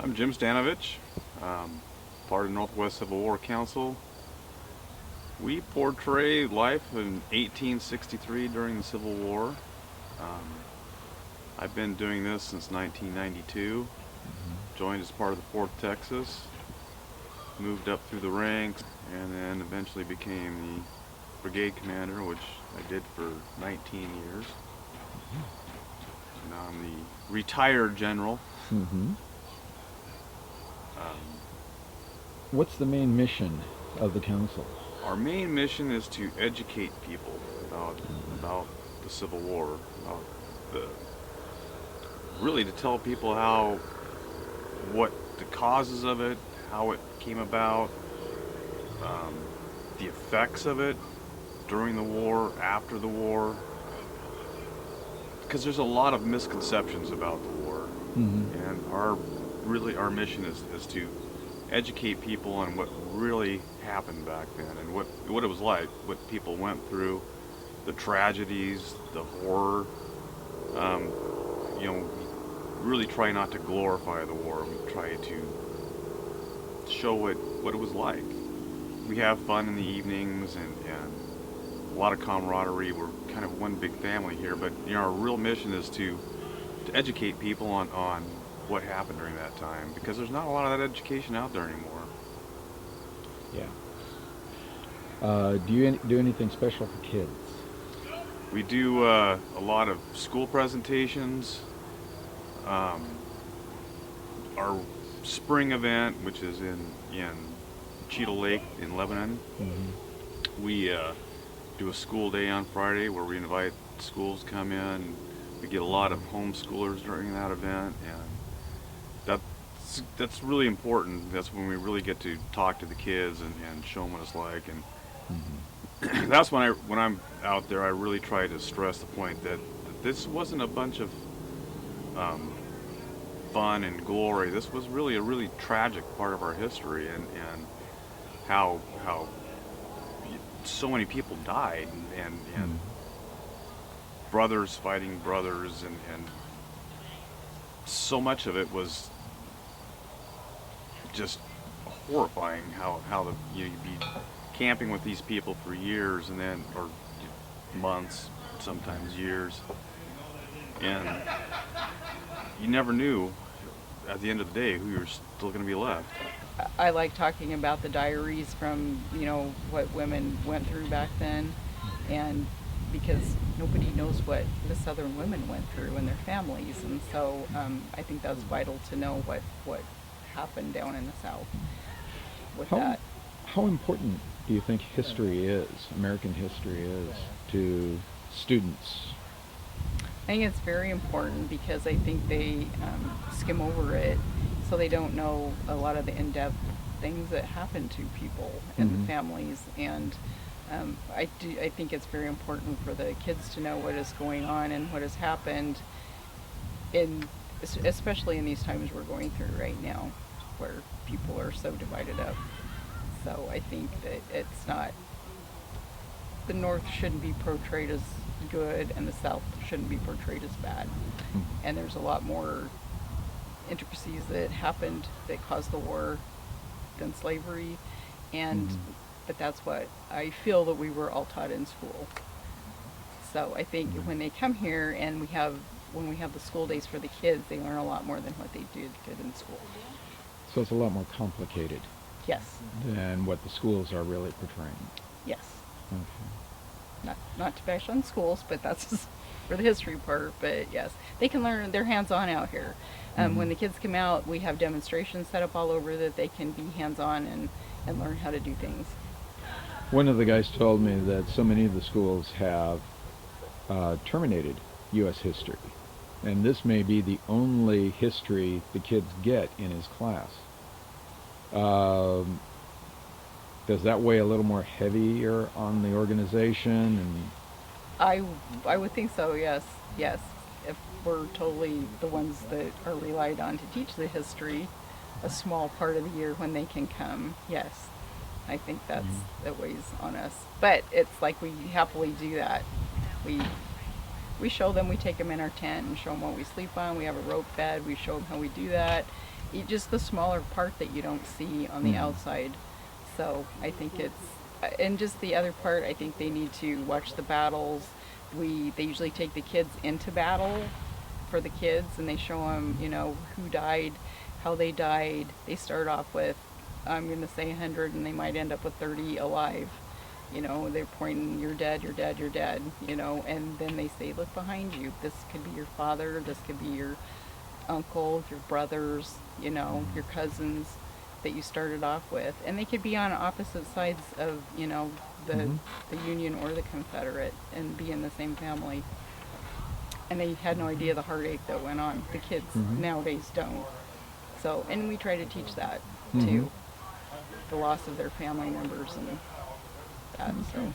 I'm Jim Stanovich, part of Northwest Civil War Council. We portray life in 1863 during the Civil War. Um, I've been doing this since 1992. Joined as part of the 4th Texas, moved up through the ranks, and then eventually became the brigade commander, which I did for 19 years. Now I'm the retired general. Mm-hmm. Um, What's the main mission of the council? Our main mission is to educate people about the Civil War, about the really to tell people what the causes of it, how it came about, um, the effects of it during the war, after the war, because there's a lot of misconceptions about the war, Mm-hmm. and our mission is to educate people on what really happened back then and what it was like, what people went through, the tragedies, the horror. Um, we really try not to glorify the war. We try to show what it was like. We have fun in the evenings and a lot of camaraderie. We're kind of one big family here, but our real mission is to educate people on what happened during that time because there's not a lot of that education out there anymore. Yeah. Do you do anything special for kids? We do a lot of school presentations. Um, our spring event, which is in Cheetah Lake in Lebanon, Mm-hmm. we do a school day on Friday where we invite schools to come in. We get a lot of homeschoolers during that event, and that's really important. That's when we really get to talk to the kids and show them what it's like. And Mm-hmm. that's when I'm out there, I really try to stress the point that this wasn't a bunch of um, fun and glory. This was really a really tragic part of our history, and how so many people died, and Mm-hmm. brothers fighting brothers, and so much of it was just horrifying. How you'd be camping with these people for years and then or months, sometimes years, and you never knew at the end of the day who you're still going to be left. I like talking about the diaries from, what women went through back then, and because nobody knows what the Southern women went through and their families, and so I think that's vital to know what happened down in the South with How that. how important do you think history is, American history is, to students? I think it's very important because I think they skim over it, so they don't know a lot of the in-depth things that happen to people and Mm-hmm. the families. And I think it's very important for the kids to know what is going on and what has happened, in especially in these times we're going through right now, where people are so divided up. So I think that it's not the North shouldn't be portrayed as good and the South shouldn't be portrayed as bad. And there's a lot more intricacies that happened that caused the war than slavery. And Mm-hmm. but that's what I feel that we were all taught in school. So I think when they come here and when we have the school days for the kids, they learn a lot more than what they did in school. So it's a lot more complicated Yes. than what the schools are really portraying. Yes. Okay. Not to bash on schools, but that's just for the history part. But yes, they can learn. They're hands-on out here. When the kids come out, we have demonstrations set up all over that they can be hands-on and learn how to do things. One of the guys told me that so many of the schools have terminated U.S. history, and this may be the only history the kids get in his class. Um, does that weigh a little more heavier on the organization? And I would think so. Yes. Yes. If we're totally the ones that are relied on to teach the history, a small part of the year when they can come, yes, I think that weighs on us. But it's like we happily do that. We we show them, we take them in our tent and show them what we sleep on. We have a rope bed. We show them how we do that. Just the smaller part that you don't see on the outside. So I think and just the other part, I think they need to watch the battles. They usually take the kids into battle for the kids, and they show them, who died, how they died. They start off with, I'm going to say 100, and they might end up with 30 alive. They're pointing, you're dead, you're dead, you're dead, and then they say, look behind you. This could be your father, this could be your uncle, your brothers, your cousins that you started off with. And they could be on opposite sides of, the Union or the Confederate and be in the same family. And they had no idea the heartache that went on. The kids nowadays don't. So, and we try to teach that too. The loss of their family members and that. So.